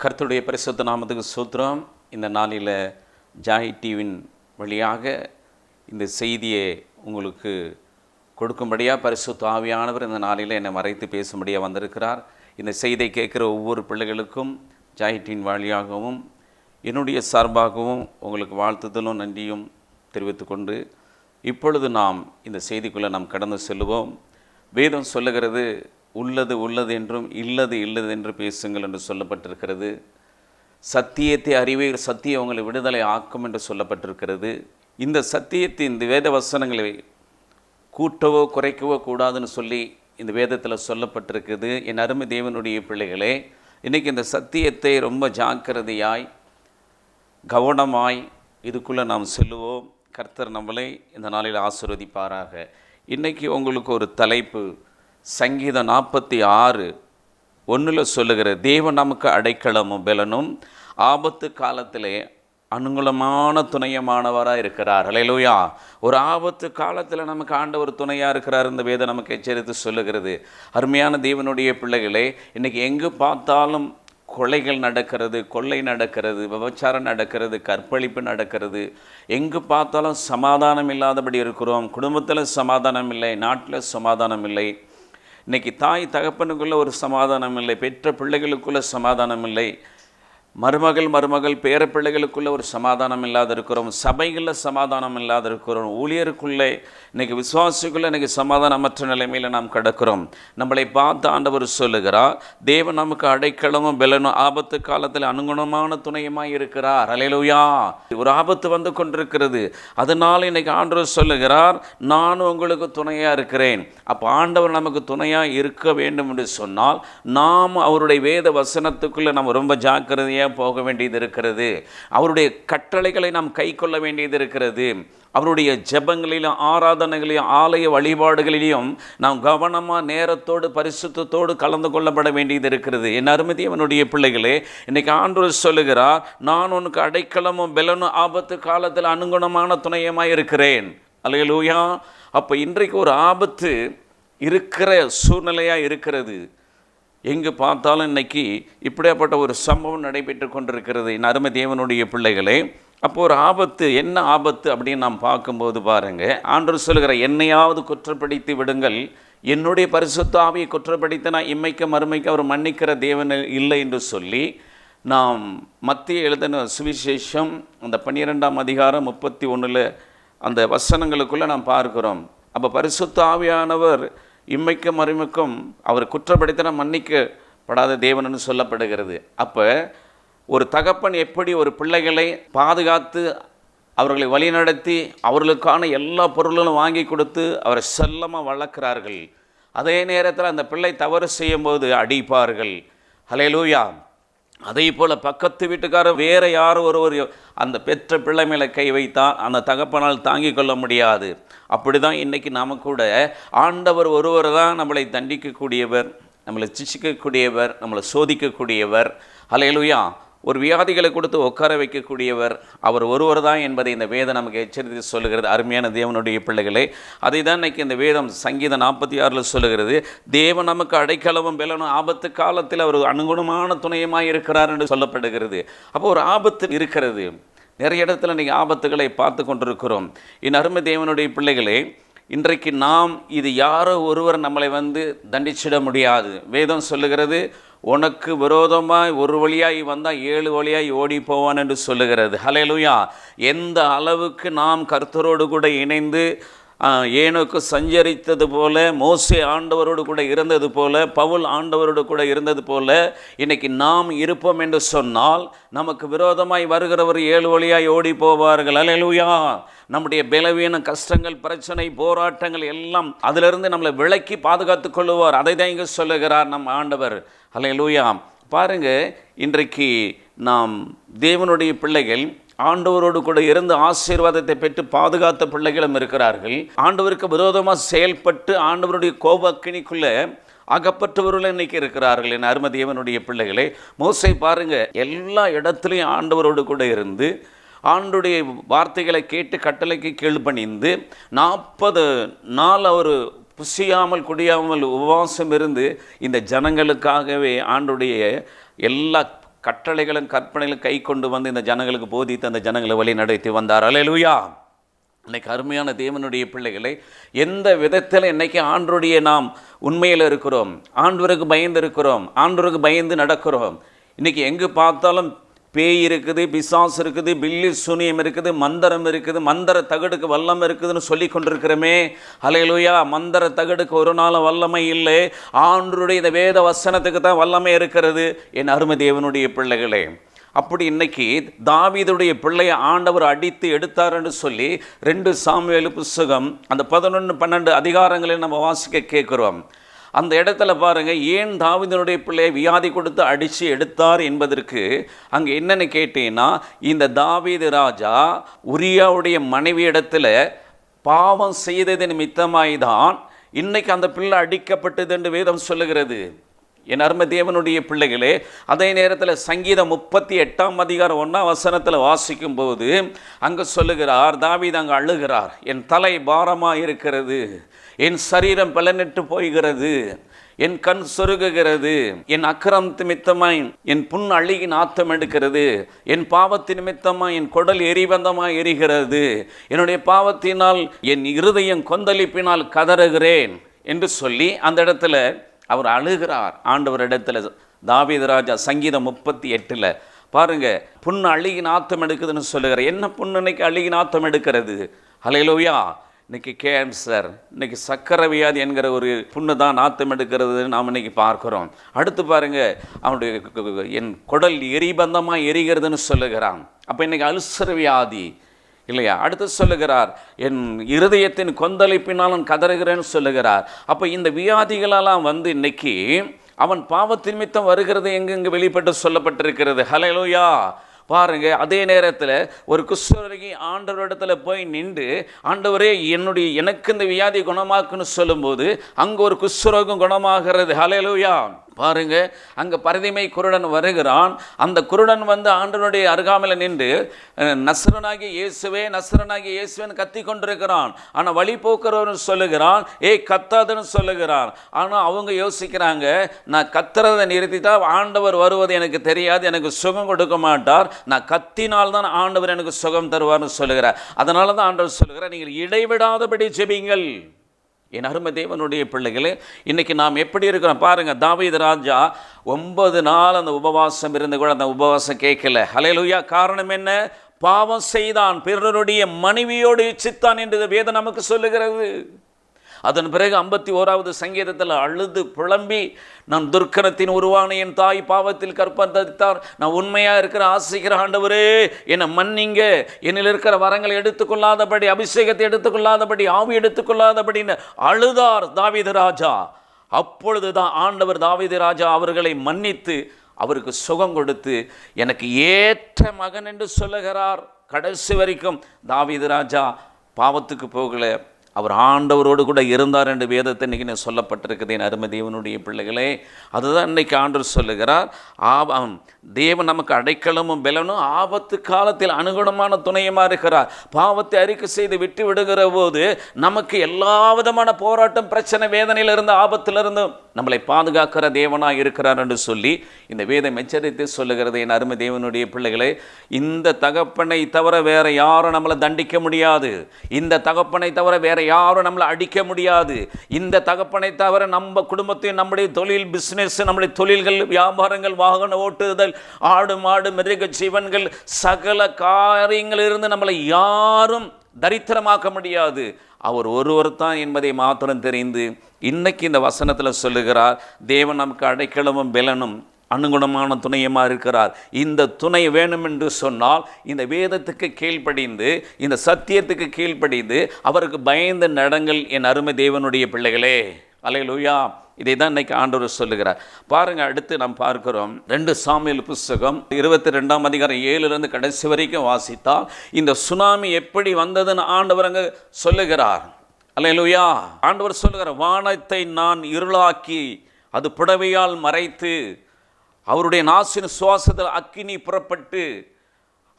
கர்த்தருடைய பரிசுத்த நாமத்துக்கு ஸ்தோத்திரம். இந்த நாளில் ஜாய் டிவியின் வழியாக இந்த செய்தியை உங்களுக்கு கொடுக்கும்படியாக பரிசுத்த ஆவியானவர் இந்த நாளில் என்னை மறைத்து பேசும்படியாக வந்திருக்கிறார். இந்த செய்தியை கேட்குற ஒவ்வொரு பிள்ளைகளுக்கும் ஜாய் டிவியின் வழியாகவும் என்னுடைய சார்பாகவும் உங்களுக்கு வாழ்த்துதலும் நன்றியும் தெரிவித்துக்கொண்டு இப்பொழுது நாம் இந்த செய்திக்குள்ளே நாம் கடந்து செல்லுவோம். வேதம் சொல்லுகிறது, உள்ளது உள்ளது என்றும் இல்லது இல்லது என்று பேசுங்கள் என்று சொல்லப்பட்டிருக்கிறது. சத்தியத்தை அறிவே சத்தியம் உங்களை விடுதலை ஆக்கும் என்று சொல்லப்பட்டிருக்கிறது. இந்த சத்தியத்தை இந்த வேத வசனங்களை கூட்டவோ குறைக்கவோ கூடாதுன்னு சொல்லி இந்த வேதத்தில் சொல்லப்பட்டிருக்குது. என் அருமை தேவனுடைய பிள்ளைகளே, இன்றைக்கி இந்த சத்தியத்தை ரொம்ப ஜாக்கிரதையாய் கவனமாய் இதுக்குள்ளே நாம் செல்லுவோம். கர்த்தர் நம்மளை இந்த நாளில் ஆசீர்வதிப்பாராக. இன்றைக்கி உங்களுக்கு ஒரு தலைப்பு, சங்கீதம் 46:1 சொல்லுகிற, தேவன் நமக்கு அடைக்கலமும் பெலனும் ஆபத்து காலத்திலே அனுகூலமான துணையமானவராக இருக்கிறார். அல்லேலூயா. ஒரு ஆபத்து காலத்தில் நமக்கு ஆண்டவர் துணையாக இருக்கிறார். இந்த வேதம் நமக்கு எச்சரித்து சொல்லுகிறது. அருமையான தேவனுடைய பிள்ளைகளே, இன்றைக்கி எங்கு பார்த்தாலும் கொலைகள் நடக்கிறது, கொள்ளை நடக்கிறது, விபச்சாரம் நடக்கிறது, கற்பழிப்பு நடக்கிறது. எங்கு பார்த்தாலும் சமாதானம் இல்லாதபடி இருக்கிறோம். குடும்பத்தில் சமாதானம் இல்லை, நாட்டில் சமாதானம் இல்லை. இன்றைக்கி தாய் தகப்பனுக்குள்ளே ஒரு சமாதானம் இல்லை, பெற்ற பிள்ளைகளுக்குள்ளே சமாதானம் இல்லை, மருமகள் பேர பிள்ளைகளுக்குள்ளே ஒரு சமாதானம் இல்லாத இருக்கிறோம், சபைகளில் சமாதானம் இல்லாத இருக்கிறோம், ஊழியருக்குள்ளே இன்றைக்கி விசுவாசிக்குள்ளே இன்றைக்கி சமாதானமற்ற நிலைமையில் நாம் கிடக்கிறோம். நம்மளை பார்த்து ஆண்டவர் சொல்லுகிறார், தேவன் நமக்கு அடைக்கலமும் பெலனும் ஆபத்து காலத்தில் அனுகுணமான துணையுமாய் இருக்கிறார். அல்லேலூயா. ஒரு ஆபத்து வந்து கொண்டிருக்கிறது. அதனால் இன்றைக்கி ஆண்டவர் சொல்லுகிறார், நானும் உங்களுக்கு துணையாக இருக்கிறேன். அப்போ ஆண்டவர் நமக்கு துணையாக இருக்க வேண்டும் என்று சொன்னால் நாம் அவருடைய வேத வசனத்துக்குள்ளே நம்ம ரொம்ப ஜாக்கிரதையாக போக வேண்டியது இருக்கிறது. அவருடைய கட்டளைகளை நாம் கை கொள்ள வேண்டியது இருக்கிறது. அவருடைய ஜெபங்களிலும் ஆராதனைகளையும் ஆலய வழிபாடுகளிலும் நாம் கவனமாக நேரத்தோடு பரிசுத்தத்தோடு கலந்து கொள்ளப்பட வேண்டியது இருக்கிறது. என் அருமை அவனுடைய பிள்ளைகளே, இன்றைக்கி ஆண்டவர் சொல்லுகிறார், நான் உனக்கு அடைக்கலமும் பெலனும் ஆபத்து காலத்தில் அனுகுணமான துணையமாக இருக்கிறேன். அல்லேலூயா. அப்போ இன்றைக்கு ஒரு ஆபத்து இருக்கிற சூழ்நிலையாக இருக்கிறது. எங்கு பார்த்தாலும் இன்றைக்கி இப்படியாப்பட்ட ஒரு சம்பவம் நடைபெற்று கொண்டிருக்கிறது. என் அருமை தேவனுடைய பிள்ளைகளே, அப்போ ஒரு ஆபத்து, என்ன ஆபத்து அப்படின்னு நாம் பார்க்கும்போது பாருங்கள், ஆண்டவர் சொல்லுகிற, என்னையாவது குற்றப்படுத்தி விடுங்கள், என்னுடைய பரிசுத்த ஆவியை குற்றப்படுத்தி நான் இம்மைக்கு மறுமைக்கு அவர் மன்னிக்கிற தேவன் இல்லை என்று சொல்லி நாம் மத்திய எழுதின சுவிசேஷம் அந்த 12ஆம் அதிகாரம் 31 அந்த வசனங்களுக்குள்ளே நாம் பார்க்கிறோம். அப்போ பரிசுத்த ஆவியானவர் இம்மைக்கும் மறுமைக்கும் அவர் குற்றப்படுத்தின மன்னிக்கப்படாத தேவன்னு சொல்லப்படுகிறது. அப்போ ஒரு தகப்பன் எப்படி ஒரு பிள்ளைகளை பாதுகாத்து அவர்களை வழிநடத்தி அவர்களுக்கான எல்லா பொருள்களும் வாங்கி கொடுத்து அவரை செல்லமாக வளர்க்கிறார்கள், அதே நேரத்தில் அந்த பிள்ளை தவறு செய்யும்போது அடிப்பார்கள். ஹல்லேலூயா. அதே போல் பக்கத்து வீட்டுக்காரர் வேறு யாரும் ஒருவர் அந்த பெற்ற பிள்ளை மேலே கை வைத்தால் அந்த தகப்பனால் தாங்கிக் கொள்ள முடியாது. அப்படி தான் இன்றைக்கி நாம் கூட ஆண்டவர் ஒருவர் தான் நம்மளை தண்டிக்கக்கூடியவர், நம்மளை சிச்சிக்கக்கூடியவர், நம்மளை சோதிக்கக்கூடியவர். அல்லேலூயா. ஒரு வியாதிகளை கொடுத்து உட்கார வைக்கக்கூடியவர் அவர் ஒருவர் தான் என்பதை இந்த வேதம் நமக்கு எச்சரித்து சொல்லுகிறது. அருமையான தேவனுடைய பிள்ளைகளே, அதை தான் இன்றைக்கி இந்த வேதம் சங்கீதம் 46 சொல்லுகிறது, தேவன் நமக்கு அடைக்கலமும் பெலனும் ஆபத்து காலத்தில் அவர் அனுகுணமான துணையமாக இருக்கிறார் என்று சொல்லப்படுகிறது. அப்போ ஒரு ஆபத்து இருக்கிறது. நிறைய இடத்துல இன்றைக்கி ஆபத்துகளை பார்த்து கொண்டிருக்கிறோம். என் அருமை தேவனுடைய பிள்ளைகளே, இன்றைக்கு நாம் இது யாரோ ஒருவர் நம்மளை தண்டிச்சிட முடியாது. வேதம் சொல்லுகிறது, உனக்கு விரோதமாய் ஒரு வழியாய் வந்தால் 7 வழியாய் ஓடி போவான் என்று சொல்லுகிறது. ஹல்லேலூயா. எந்த அளவுக்கு நாம் கர்த்தரோடு கூட இணைந்து ஏனோக்கு சஞ்சரித்தது போல, மோசே ஆண்டவரோடு கூட இருந்தது போல, பவுல் ஆண்டவரோடு கூட இருந்தது போல இன்றைக்கி நாம் இருப்போம் என்று சொன்னால் நமக்கு விரோதமாய் வருகிறவர் 7 வழியாய் ஓடி போவார்கள். அல்லேலூயா. நம்முடைய பலவீன கஷ்டங்கள், பிரச்சனை, போராட்டங்கள் எல்லாம் அதிலிருந்து நம்மளை விலக்கி பாதுகாத்து கொள்ளுவார். அதை தான் இங்கே சொல்லுகிறார் நம் ஆண்டவர். அல்லேலூயா. பாருங்கள், இன்றைக்கு நாம் தேவனுடைய பிள்ளைகள் ஆண்டவரோடு கூட இருந்து ஆசீர்வாதத்தை பெற்று பாதுகாத்த பிள்ளைகளும் இருக்கிறார்கள். ஆண்டவருக்கு விரோதமாக செயல்பட்டு ஆண்டவருடைய கோபக்கினிக்குள்ளே அகப்பற்றவர்களும் இன்றைக்கி இருக்கிறார்கள். என் அருமை தேவனுடைய பிள்ளைகளே, மோசே பாருங்கள், எல்லா இடத்துலையும் ஆண்டவரோடு கூட இருந்து ஆண்டுடைய வார்த்தைகளை கேட்டு கட்டளைக்கு கீழ்ப்பணிந்து 40 நாள் அவர் புசியாமல் குடியாமல் உபவாசம் இருந்து இந்த ஜனங்களுக்காகவே ஆண்டுடைய எல்லா கட்டளைகளும் கற்பனைகளும் கை கொண்டு வந்து இந்த ஜனங்களுக்கு போதித்து அந்த ஜனங்களை வழி நடத்தி வந்தார். அல்லேலூயா. இன்னைக்கு அருமையான தேவனுடைய பிள்ளைகளை, எந்த விதத்தில் இன்னைக்கு ஆண்டவருடைய நாம் உண்மையில் இருக்கிறோம், ஆண்டவருக்கு பயந்து இருக்கிறோம், ஆண்டவருக்கு பயந்து நடக்கிறோம். இன்றைக்கி எங்கே பார்த்தாலும் பேய் இருக்குது, பிசாசு இருக்குது, பில்லி சூனியம் இருக்குது, மந்திரம் இருக்குது, மந்திர தகடுக்கு வல்லமை இருக்குதுன்னு சொல்லி கொண்டிருக்கிறோமே. அல்லேலூயா. மந்திர தகடுக்கு ஒரு நாள் வல்லமை இல்லை, ஆண்டவருடைய இந்த வேத வசனத்துக்கு தான் வல்லமை இருக்கிறது. என் அருமை தேவனுடைய பிள்ளைகளே, அப்படி இன்னைக்கு தாவீதுடைய பிள்ளையை ஆண்டவர் அடித்து எடுத்தார்ன்னு சொல்லி 2 சாமுவேல் புஸ்தகம் அந்த 11-12 அதிகாரங்களில் நம்ம வாசிக்க கேட்குறோம். அந்த இடத்துல பாருங்கள், ஏன் தாவீதுடைய பிள்ளையை வியாதி கொடுத்து அடித்து எடுத்தார் என்பதற்கு அங்கே என்னென்னு கேட்டீங்கன்னா, இந்த தாவீது ராஜா உரியாவுடைய மனைவி இடத்துல பாவம் செய்தது நிமித்தமாய்தான் இன்னைக்கு அந்த பிள்ளை அடிக்கப்பட்டது என்று வேதம் சொல்லுகிறது. என் அருமை தேவனுடைய பிள்ளைகளே, அதே நேரத்தில் சங்கீதம் 38 அதிகாரம் 1 வாசிக்கும் போது அங்கே சொல்லுகிறார், தாவீது அங்கே அழுகிறார், என் தலை பாரமாக இருக்கிறது, என் சரீரம் பலனிட்டு போய்கிறது, என் கண் சொருகுகிறது, என் அக்கிரம் நிமித்தமாய் என் புண் அழுகி நாத்தம் எடுக்கிறது, என் பாவத்தின் நிமித்தமாய் என் குடல் எரிபந்தமாய் எரிகிறது, என்னுடைய பாவத்தினால் என் இருதயம் கொந்தளிப்பினால் கதறுகிறேன் என்று சொல்லி அந்த இடத்துல அவர் அழுகிறார் ஆண்டவர் இடத்துல. தாவீது ராஜா சங்கீதம் 38 பாருங்க, புண்ணு அழுகி நாத்தம் எடுக்குதுன்னு சொல்லுகிற. என்ன புண்ணு இன்னைக்கு அழுகி நாத்தம் எடுக்கிறது? அல்லேலூயா. இன்னைக்கு கேன்சர், இன்னைக்கு சக்கரை வியாதி என்கிற ஒரு புண்ணு தான் நாத்தம் எடுக்கிறது நாம் இன்னைக்கு பார்க்கிறோம். அடுத்து பாருங்க, அவனுடைய என் குடல் எரிபந்தமாக எரிகிறதுன்னு சொல்லுகிறான். அப்போ இன்னைக்கு அல்சர் வியாதி இல்லையா? அடுத்து சொல்லுகிறார், என் இருதயத்தின் கொந்தளிப்பினாலும் கதறுகிறேன்னு சொல்லுகிறார். அப்போ இந்த வியாதிகளெல்லாம் வந்து இன்னைக்கு அவன் பாவத்தின் நிமித்தம் வருகிறது எங்கெங்கு வெளிப்பட்டு சொல்லப்பட்டிருக்கிறது. ஹல்லேலூயா. பாருங்க, அதே நேரத்தில் ஒரு குஷ்டரோகி ஆண்டவரிடத்தில் போய் நின்று, ஆண்டவரே எனக்கு இந்த வியாதி குணமாக்குன்னு சொல்லும்போது அங்கே ஒரு குஷ்டரோகம் குணமாகிறது. ஹல்லேலூயா. பாருங்க, அங்கே பரதிமை குருடன் வருகிறான். அந்த குருடன் வந்து ஆண்டவனுடைய அருகாமையில் நின்று நசரனாகிய இயேசுவே, நசரனாகிய இயேசுவேன்னு கத்தி கொண்டிருக்கிறான். ஆனால் வழி போக்குறவன் சொல்லுகிறான், ஏய் கத்தாதுன்னு சொல்லுகிறான். ஆனால் அவங்க யோசிக்கிறாங்க, நான் கத்துறதை நிறுத்திட்டா ஆண்டவர் வருவது எனக்கு தெரியாது, எனக்கு சுகம் கொடுக்க மாட்டார், நான் கத்தினால்தான் ஆண்டவர் எனக்கு சுகம் தருவார்னு சொல்லுகிறார். அதனால தான் ஆண்டவர் சொல்லுகிறார், நீங்கள் இடைவிடாதபடி ஜெபிங்கள். என் அருமை தேவனுடைய பிள்ளைகளே, இன்றைக்கி நாம் எப்படி இருக்கிறோம் பாருங்கள். தாவீது ராஜா 9 நாள் அந்த உபவாசம் இருந்து கூட அந்த உபவாசம் கேட்கல. ஹல்லேலூயா. காரணம் என்ன? பாவம் செய்தான், பிறருடைய மனைவியோடு இச்சித்தான் என்று வேதம் நமக்கு சொல்லுகிறது. அதன் பிறகு 51வது சங்கீதத்தில் அழுது புலம்பி, நான் துர்க்கணத்தின் உருவான என் தாய் பாவத்தில் கற்பந்தரித்தார், நான் உண்மையாக இருக்கிற ஆசைக்கிற ஆண்டவரே என்னை மன்னிங்க, என்னில் இருக்கிற வரங்களை எடுத்துக்கொள்ளாதபடி, அபிஷேகத்தை எடுத்துக்கொள்ளாதபடி, ஆவி எடுத்துக்கொள்ளாதபடின்னு அழுதார் தாவீது ராஜா. அப்பொழுது தான் ஆண்டவர் தாவீது ராஜா அவர்களை மன்னித்து அவருக்கு சுகம் கொடுத்து எனக்கு ஏற்ற மகன் என்று சொல்லுகிறார். கடைசி வரைக்கும் தாவீது ராஜா பாவத்துக்கு போகலை, அவர் ஆண்டவரோடு கூட இருந்தார் என்று வேதத்தை இன்றைக்கி சொல்லப்பட்டிருக்குது. என் அருமை தேவனுடைய பிள்ளைகளே, அதுதான் இன்றைக்கி ஆண்டவர் சொல்லுகிறார், தேவன் நமக்கு அடைக்கலமும் பலனும் ஆபத்து காலத்தில் அனுகுணமான துணையுமாக இருக்கிறார். பாவத்தை அறிக்கை செய்து விட்டு விடுகிற போது நமக்கு எல்லா விதமான போராட்டம், பிரச்சனை, வேதனையிலிருந்து, ஆபத்திலிருந்து நம்மளை பாதுகாக்கிற தேவனாக இருக்கிறார் என்று சொல்லி இந்த வேதம் எச்சரித்து சொல்லுகிறது. என் அருமை தேவனுடைய பிள்ளைகளே, இந்த தகப்பனை தவிர வேற யாரும் நம்மளை தண்டிக்க முடியாது, இந்த தகப்பனை தவிர வேற யாரும் நம்மளை அடிக்க முடியாது, இந்த தகப்பனை தவிர நம்ம குடும்பத்தையும், நம்முடைய தொழில், பிஸ்னஸ், நம்முடைய தொழில்கள், வியாபாரங்கள், வாகன ஓட்டுதல், ஆடு மாடு மிருக ஜீவன்கள், சகல காரியங்களிலிருந்து நம்மளை யாரும் தரித்திரமாக்க முடியாது. அவர் ஒருவர் தான் என்பதை மாத்திரம் தெரிந்து இன்னைக்கு இந்த வசனத்தில் சொல்லுகிறார், தேவன் நமக்கு அடைக்கலமும் பலனும் அனுகுணமான துணையமாக இருக்கிறார். இந்த துணை வேணும் என்று சொன்னால் இந்த வேதத்துக்கு கீழ்ப்படிந்து, இந்த சத்தியத்துக்கு கீழ்ப்படிந்து அவருக்கு பயந்து நடங்கள். என் அருமை தேவனுடைய பிள்ளைகளே, அல்லேலூயா. இதை தான் இன்றைக்கி ஆண்டவர் சொல்லுகிறார். பாருங்கள், அடுத்து நாம் பார்க்கிறோம் 2 சாமுவேல் புஸ்தகம் 22ஆம் அதிகாரம் 7லிருந்து கடைசி வரைக்கும் வாசித்தால் இந்த சுனாமி எப்படி வந்ததுன்னு ஆண்டவர் அங்கே சொல்லுகிறார். அல்லேலூயா. ஆண்டவர் சொல்லுகிறார், வானத்தை நான் இருளாக்கி அது புடவையால் மறைத்து அவருடைய நாசின் சுவாசத்தில் அக்கினி புறப்பட்டு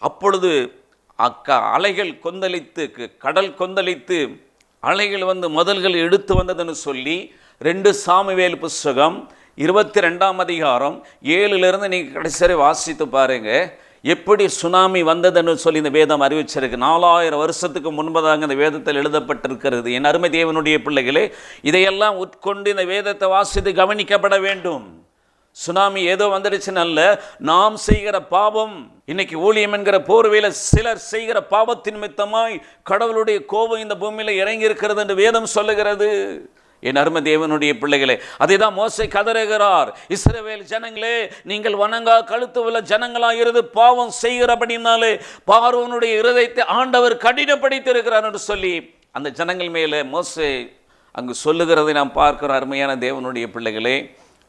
அப்பொழுது அலைகள் கொந்தளித்து, கடல் கொந்தளித்து, அலைகள் வந்து முதல்கள் எடுத்து வந்ததுன்னு சொல்லி 2 சாமுவேல் புஸ்தகம் 22ஆம் அதிகாரம் 7லிருந்து நீங்கள் கடைசி வரை வாசித்து பாருங்க, எப்படி சுனாமி வந்ததுன்னு சொல்லி இந்த வேதம் அறிவிச்சிருக்கு. 4000 வருஷத்துக்கு முன்பதாக இந்த வேதத்தில் எழுதப்பட்டிருக்கிறது. என் அருமை தேவனுடைய பிள்ளைகளே, இதையெல்லாம் உட்கொண்டு இந்த வேதத்தை வாசித்து கவனிக்கப்பட வேண்டும். சுனாமி ஏதோ வந்துடுச்சுன்னு அல்ல, நாம் செய்கிற பாவம், இன்னைக்கு ஊழியம் என்கிற போர்வையில் சிலர் செய்கிற பாவத்தின் நிமித்தமாய் கடவுளுடைய கோபம் இந்த பூமியில் இறங்கி இருக்கிறது என்று வேதம் சொல்லுகிறது. என் அருமை தேவனுடைய பிள்ளைகளே, அதை தான் மோசே கதறுகிறார். இஸ்ரவேல் ஜனங்களே, நீங்கள் வணங்கா கழுத்து உள்ள ஜனங்களாக இருந்து பாவம் செய்கிறபடினாலே பார்வோனுடைய இருதயத்தை ஆண்டவர் கடினப்படுத்தியிருக்கிறார் என்று சொல்லி அந்த ஜனங்கள் மேலே மோசே அங்கு சொல்லுகிறதை நாம் பார்க்கிற அருமையான தேவனுடைய பிள்ளைகளே,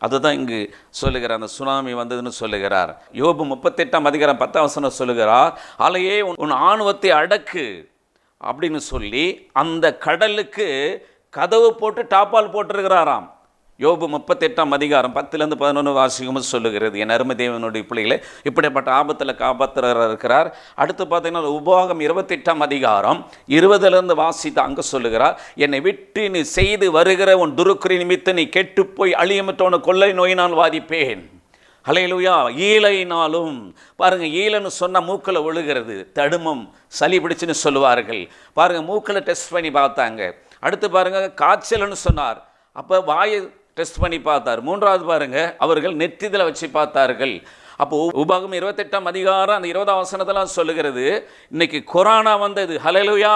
அதுதான் இங்கு சொல்லுகிறார். அந்த சுனாமி வந்ததுன்னு சொல்லுகிறார். யோபு 38ஆம் அதிகாரம் 10ஆம் வசனம் சொல்லுகிறார், அலையே உன் ஆணவத்தை அடக்கு அப்படின்னு சொல்லி அந்த கடலுக்கு கதவு போட்டு டாப்பால் போட்டிருக்கிறாராம். யோபு 38ஆம் அதிகாரம் 10லேருந்து 11 வாசிக்கும் சொல்லுகிறது. என் அருமை தேவனுடைய பிள்ளைகளே, இப்படிப்பட்ட ஆபத்தில் காப்பாற்றுறார் இருக்கிறார். அடுத்து பார்த்தீங்கன்னா உபாகம் 28ஆம் அதிகாரம் 20லேருந்து வாசித்து அங்கே சொல்லுகிறார், என்னை விட்டு நீ செய்து வருகிற உன் துருக்குறி நிமித்து நீ கெட்டு போய் அழியமற்றவன கொள்ளை நோயினால் வாதிப்பேன். ஹல்லேலூயா. ஈழையினாலும் பாருங்கள், ஈழைன்னு சொன்னால் மூக்கில் ஒழுகிறது, தடுமம், சளி பிடிச்சுன்னு சொல்லுவார்கள். பாருங்கள், மூக்கில் டெஸ்ட் பண்ணி பார்த்தாங்க. அடுத்து பாருங்கள், காய்ச்சல்னு சொன்னார், அப்போ வாயை டெஸ்ட் பண்ணி பார்த்தார். 3வது பாருங்கள், அவர்கள் நெற்றிதில் வச்சு பார்த்தார்கள். அப்போ உபாகம் 28ஆம் அதிகாரம் அந்த 20ஆம் வசனத்தெல்லாம் சொல்லுகிறது, இன்னைக்கு கொரோனா வந்தது. ஹல்லேலூயா.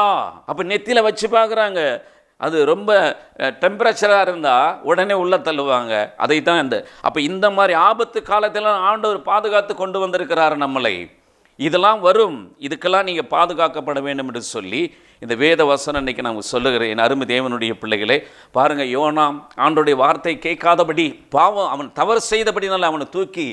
அப்போ நெத்தியில் வச்சு பார்க்குறாங்க. அது ரொம்ப டெம்பரேச்சராக இருந்தால் உடனே உள்ள தள்ளுவாங்க. அதை தான் அப்போ இந்த மாதிரி ஆபத்து காலத்தில் ஆண்டவர் பாதுகாத்து கொண்டு வந்திருக்கிறார் நம்மளை. இதெல்லாம் வரும், இதுக்கெல்லாம் நீங்கள் பாதுகாக்கப்பட வேண்டும் என்று சொல்லி இந்த வேத வசனம் இன்றைக்கி நான் சொல்லுகிறேன். என் அருமை தேவனுடைய பிள்ளைகளே, பாருங்கள், யோனா ஆண்டோடைய வார்த்தை கேட்காதபடி பாவம், அவன் தவறு செய்தபடினால அவனை தூக்கி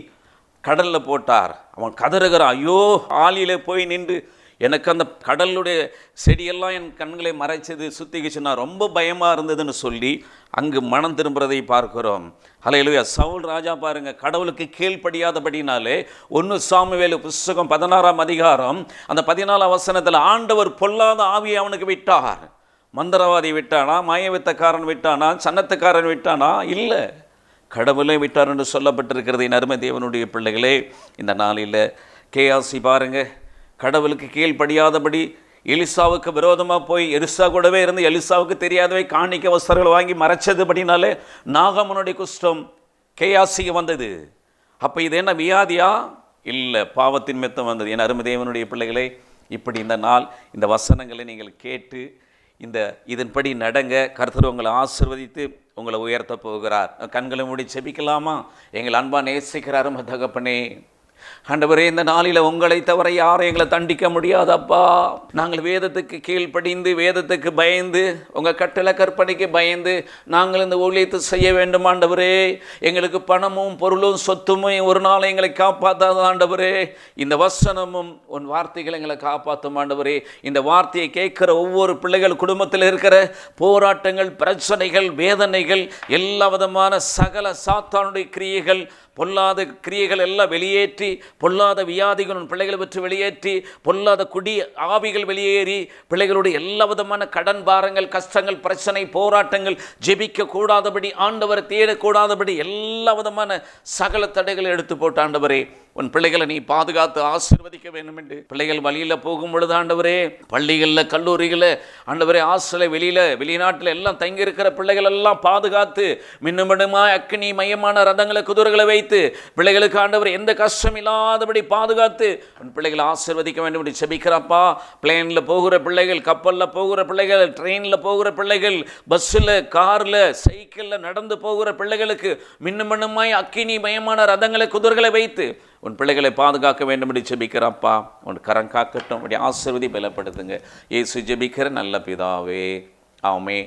கடலில் போட்டார். அவன் கதறுகிறான், ஐயோ, ஆளியில் போய் நின்று எனக்கு அந்த கடலுடைய செடியெல்லாம் என் கண்களை மறைச்சது, சுத்திக்கிச்சு, நான் ரொம்ப பயமாக இருந்ததுன்னு சொல்லி அங்கு மனம் திரும்புறதை பார்க்கிறோம். ஹல்லேலூயா. சவுல் ராஜா பாருங்கள், கடவுளுக்கு கீழ்ப்படியாதபடினாலே 1 சாமுவேல் புஸ்தகம் 16ஆம் அதிகாரம் அந்த 14ஆம் வசனத்தில் ஆண்டவர் பொல்லாத ஆவியை அவனுக்கு விட்டார். மந்திரவாதி விட்டானா, மாயவித்தக்காரன் விட்டானா, சன்னத்துக்காரன் விட்டானா? இல்லை, கடவுளை விட்டார் என்று சொல்லப்பட்டிருக்கிறது. என் அருமை தேவனுடைய பிள்ளைகளே, இந்த நாளில் கேயாசி பாருங்கள், கடவுளுக்கு கீழ்ப்படியாதபடி எலிசாவுக்கு விரோதமாக போய் எலிசா கூடவே இருந்து எலிசாவுக்கு தெரியாதவை காணிக்க வஸ்திரங்கள் வாங்கி மறைச்சதுபடினாலே நாகமனுடைய குஷ்டம் கேயாசிக்கு வந்தது. அப்போ இது என்ன வியாதியா? இல்லை, பாவத்தின் மெத்தம் வந்தது. என் அருமை தேவனுடைய பிள்ளைகளே, இப்படி இந்த நாள் இந்த வசனங்களை நீங்கள் கேட்டு இதன்படி நடங்க. கர்த்தர் உங்களை ஆசீர்வதித்து உங்களை உயர்த்த போகிறார். கண்களை மூடி செபிக்கலாமா? எங்கள் அன்பா நேசிக்கிறாரும் தகப்பனே, ஆண்டவரே, இந்த நாளில் உங்களை தவிர யாரும் எங்களை தண்டிக்க முடியாதப்பா. நாங்கள் வேதத்துக்கு கீழ்ப்படிந்து, வேதத்துக்கு பயந்து, உங்கள் கட்டளை கற்பனைக்கு பயந்து நாங்கள் இந்த ஊழியத்தை செய்ய வேண்டும். ஆண்டவரே, எங்களுக்கு பணமும் பொருளும் சொத்துமும் ஒரு நாள் எங்களை காப்பாற்றாத ஆண்டவரே, இந்த வசனமும் உன் வார்த்தைகள் எங்களை காப்பாற்றும் ஆண்டவரே. இந்த வார்த்தையை கேட்கிற ஒவ்வொரு பிள்ளைகள் குடும்பத்தில் இருக்கிற போராட்டங்கள், பிரச்சனைகள், வேதனைகள், எல்லா விதமான சகல சாத்தானுடைய கிரியைகள், பொல்லாத கிரியைகள் எல்லாம் வெளியேற்றி, பொல்லாத வியாதிகள் உன் பிள்ளைகளை பற்றி வெளியேற்றி, பொல்லாத குடி ஆவிகள் வெளியேறி, பிள்ளைகளுடைய எல்லா விதமான கடன் பாரங்கள், கஷ்டங்கள், பிரச்சனை, போராட்டங்கள் ஜெபிக்க கூடாதபடி, ஆண்டவரை தேடக்கூடாதபடி எல்லா விதமான சகல தடைகளை எடுத்து போட்டு ஆண்டவரே, உன் பிள்ளைகளை நீ பாதுகாத்து ஆசீர்வதிக்க வேண்டும் என்று பிள்ளைகள் வழியில் போகும் பொழுது ஆண்டவரே, பள்ளிகளில், கல்லூரிகளில் ஆண்டவரே, ஹாஸ்டலில், வெளிநாட்டில் எல்லாம் தங்கியிருக்கிற பிள்ளைகள் எல்லாம் பாதுகாத்து மின்னுமிடமா அக்னி மயமான ரதங்களை, குதிரைகளை வைத்து பிள்ளைகளுக்கு ஆண்டவர் எந்த கஷ்டம் இல்லாதபடி பாதுகாத்து உன் பிள்ளைகளை ஆசீர்வதிக்க வேண்டும் என்று செபிக்கிறப்பா. பிளேனில் போகிற பிள்ளைகள், கப்பலில் போகிற பிள்ளைகள், ட்ரெயினில் போகிற பிள்ளைகள், பஸ்ஸில், காரில், சைக்கிளில் நடந்து போகிற பிள்ளைகளுக்கு மின்னுமிடமாய் அக்னி மயமான ரதங்களை, குதிரைகளை வைத்து உன் பிள்ளைகளை பாதுகாக்க வேண்டும் என்று ஜெபிக்கிறப்பா. உன் கரம் காக்கட்டும், அப்படி ஆசீர்வதி பலப்படுத்துங்க. இயேசு ஜெபிக்கிற நல்ல பிதாவே, ஆமென்.